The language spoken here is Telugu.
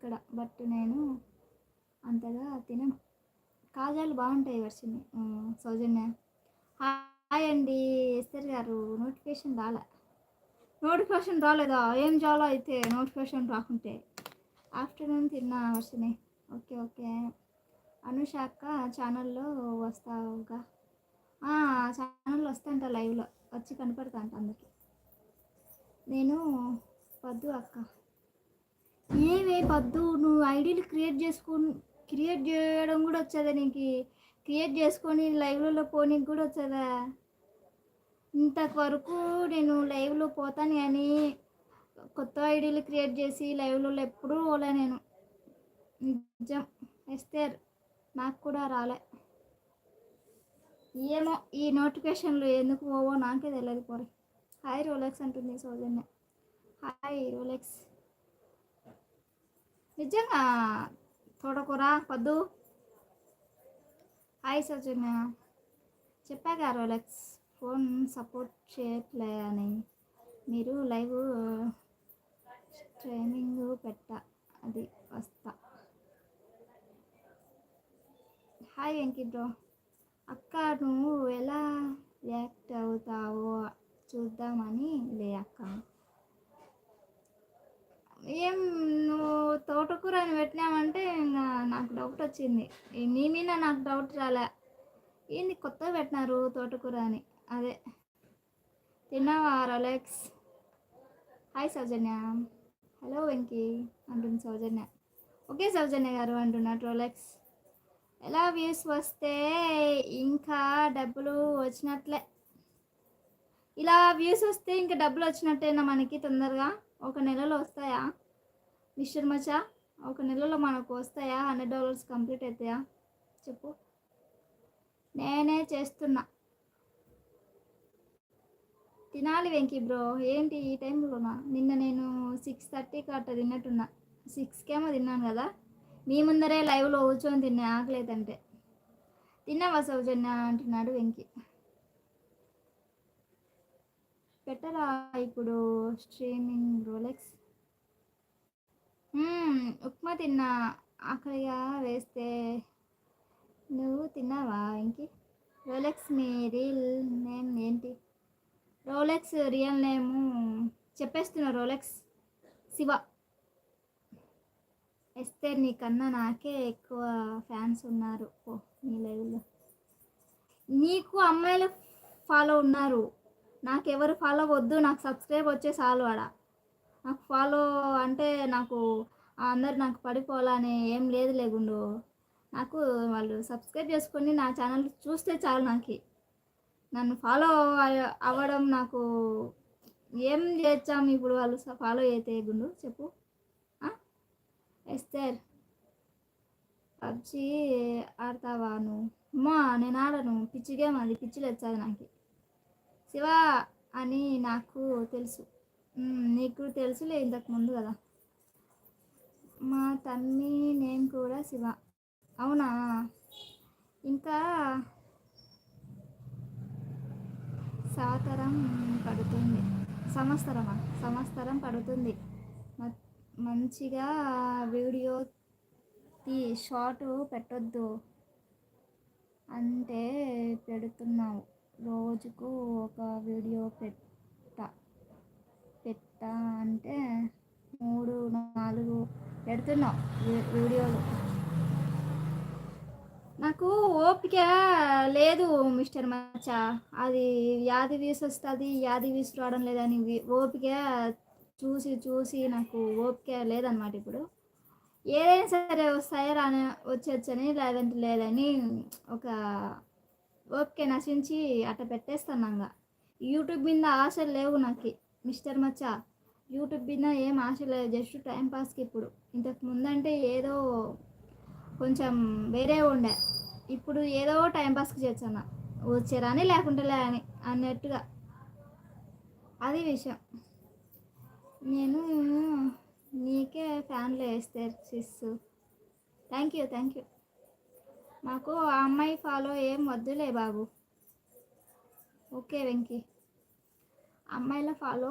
ఇక్కడ, బట్ నేను అంతగా తినను. కాజాలు బాగుంటాయి వర్షిని. సౌజన్య హాయ్ అండి. ఎస్తర్ గారు నోటిఫికేషన్ రాలేదా? ఏం చాలా అయితే నోటిఫికేషన్ రాకుంటే. ఆఫ్టర్నూన్ తిన్నా వర్షిని. Okay okay. అనుషాక్క ఛానల్లో వస్తావుగా? ఛానల్లో వస్తాంట, లైవ్లో వచ్చి కనపడతా అంట అందరికి. నేను పద్దు అక్క. ఏమే పద్దు, నువ్వు ఐడీలు క్రియేట్ చేయడం కూడా వచ్చేదా నీకు? క్రియేట్ చేసుకొని లైవ్లలో పోనీకి కూడా వచ్చేదా? ఇంతవరకు నేను లైవ్లో పోతాను కానీ కొత్త ఐడీలు క్రియేట్ చేసి లైవ్లలో ఎప్పుడూ పోలే నేను. నిజం ఎస్తేర్, నాకు కూడా రాలే. ఏమో ఈ నోటిఫికేషన్లు ఎందుకు పోవో నాకే తెలియదు. పోరే. హాయ్ రోలెక్స్ అంటుంది సౌజన్య. Hi Rolex. నిజంగా తోటకూర పద్దు. హాయ్ సౌజన్య. చెప్పాగా రోలెక్స్ ఫోన్ సపోర్ట్ చేయట్లే అని. మీరు లైవ్ స్ట్రీమింగ్ అది వస్తా. Hi Venky bro. అక్క నువ్వు ఎలా రియాక్ట్ అవుతావో చూద్దామని లే అక్క. ఏం నువ్వు తోటకూర అని పెట్టినామంటే ఇంకా నాకు డౌట్ వచ్చింది. నీ మీద నాకు డౌట్ రాలే. ఏంది కొత్తగా పెట్టినారు తోటకూర అని. అదే తిన్నావా రోలెక్స్? హాయ్ సౌజన్య. హలో వెంకీ అంటుంది సౌజన్య. ఓకే సౌజన్య గారు అంటున్నాడు రోలెక్స్. ఎలా వ్యూస్ వస్తే ఇంకా డబ్బులు వచ్చినట్లే. ఇలా వ్యూస్ వస్తే ఇంకా డబ్బులు వచ్చినట్టేనా మనకి? తొందరగా ఒక నెలలో వస్తాయా మిస్టర్ మచా? ఒక నెలలో మనకు వస్తాయా? $100 కంప్లీట్ అవుతాయా చెప్పు. నేనే చేస్తున్నా. తినాలి వెంకీ బ్రో. ఏంటి ఈ టైంలోనా? నిన్న నేను 6:30కి అట్లా తిన్నట్టున్నా. 6కేమో తిన్నాను కదా. మీ ముందరే లైవ్లో కూర్చొని తిన్నా ఆకలేదంటే. తిన్నావా సౌజన్య అంటున్నాడు వెంకీ. పెట్టరా ఇప్పుడు స్ట్రీమింగ్ రోలెక్స్? ఉప్మా తిన్నా. ఆకలిగా వేస్తే. నువ్వు తిన్నావా వెంకీ? రోలెక్స్ మీ రియల్ నేమ్ ఏంటి? రోలెక్స్ రియల్ నేము చెప్పేస్తున్నా. రోలెక్స్ శివ. ఎస్తేర్ నీకన్నా నాకే ఎక్కువ ఫ్యాన్స్ ఉన్నారు నీ లైవ్లో. నీకు అమ్మాయిలు ఫాలో ఉన్నారు, నాకెవరు ఫాలో వద్దు. నాకు సబ్స్క్రైబ్ వచ్చే చాలు. ఆడ నాకు ఫాలో అంటే నాకు అందరు నాకు పడిపోవాలని ఏం లేదు లేకుండు. నాకు వాళ్ళు సబ్స్క్రైబ్ చేసుకొని నా ఛానల్ చూస్తే చాలు. నాకు నన్ను ఫాలో అవ్వడం నాకు ఏం చేద్దాం ఇప్పుడు? వాళ్ళు ఫాలో అయితే గుండు చెప్పు. ఎస్తేర్ పబ్జీ ఆడతావా నువ్వు? అమ్మా నేను ఆడను. పిచ్చి గేమ్ అది. పిచ్చిలు వచ్చాది నాకు. శివ అని నాకు తెలుసు. నీకు తెలుసులే ఇంతకు ముందు కదా. మా తమ్మి నేమ్ కూడా శివ. అవునా? ఇంకా సంవత్సరం పడుతుంది. మంచిగా వీడియో షార్ట్ పెట్టొద్దు అంటే పెడుతున్నావు. రోజుకు ఒక వీడియో పెట్ట అంటే 3-4 పెడుతున్నావు వీడియోలు. నాకు ఓపిక లేదు మిస్టర్ మచ్చా. అది యాది వ్యూస్ వస్తుంది, యాది వ్యూస్ రావడం లేదని ఓపిక చూసి నాకు ఓపిక లేదనమాట. ఇప్పుడు ఏదైనా సరే వస్తాయో వచ్చని లేదంటే లేదని ఒక ఓపిక నశించి అట్లా పెట్టేస్తాను. యూట్యూబ్ మీద ఆశలు లేవు నాకు మిస్టర్ మచ్చా. యూట్యూబ్ మీద ఏం ఆశ లేదు. జస్ట్ టైంపాస్కి. ఇప్పుడు ఇంతకు ముందంటే ఏదో కొంచెం వేరే ఉండే. ఇప్పుడు ఏదో టైంపాస్కి చేస్తాను. వచ్చారని లేకుంటలే అని అన్నట్టుగా. అది విషయం. నేను నీకే ఫ్యాన్లు వేస్తే సిస్సు. Thank you. మాకు ఆ అమ్మాయి ఫాలో ఏం వద్దులే బాబు. ఓకే వెంకీ. అమ్మాయిల ఫాలో